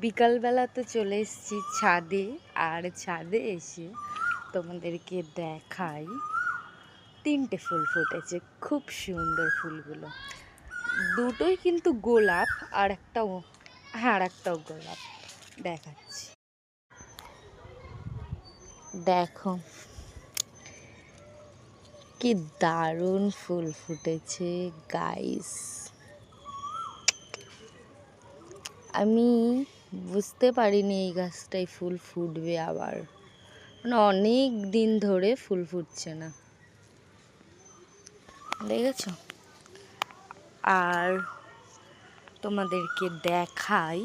বিকালবেলা তো চলে এসেছি ছাদে, আর ছাদে এসে তোমাদেরকে দেখাই 3টে ফুল ফুটেছে, খুব সুন্দর ফুলগুলো। দুটোই কিন্তু গোলাপ, আর একটাও গোলাপ। দেখাচ্ছি, দেখো কি দারুণ ফুল ফুটেছে গাইস। আমি বুঝতে পারিনি এই গাছটায় ফুল ফুটবে আবার, মানে অনেক দিন ধরে ফুল ফুটছে না, দেখেছ। আর তোমাদেরকে দেখাই,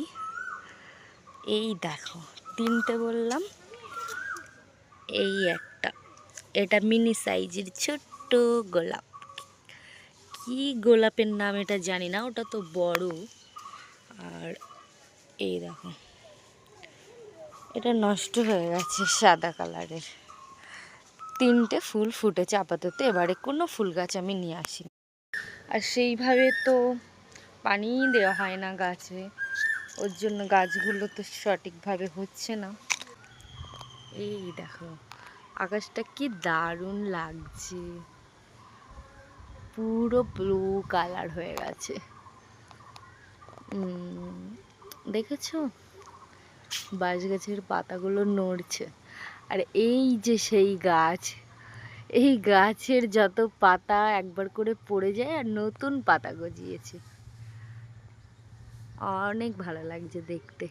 এই দেখো 3টে বললাম, এই একটা, এটা মিনি সাইজের ছোট্ট গোলাপ। কি গোলাপের নাম এটা জানি না, ওটা তো বড়। আর এই দেখো, এটা নষ্ট হয়ে গেছে, সাদা কালারের। 3টে ফুল ফুটেছে আপাতত, এবারে কোনো ফুল গাছ আমি নিয়ে আসি। আর সেইভাবে তো পানিই দেওয়া হয় না গাছে, ওর জন্য গাছগুলো তো সঠিকভাবে হচ্ছে না। এই দেখো আকাশটা কি দারুণ লাগছে, পুরো ব্লু কালার হয়ে গেছে। দেখেছো বাঁশ গাছের পাতাগুলো নড়ছে। আর এই যে সেই গাছ, এই গাছের যত পাতা একবার করে পড়ে যায় আর নতুন পাতা গজিয়েছে, অনেক ভালো লাগছে দেখতে।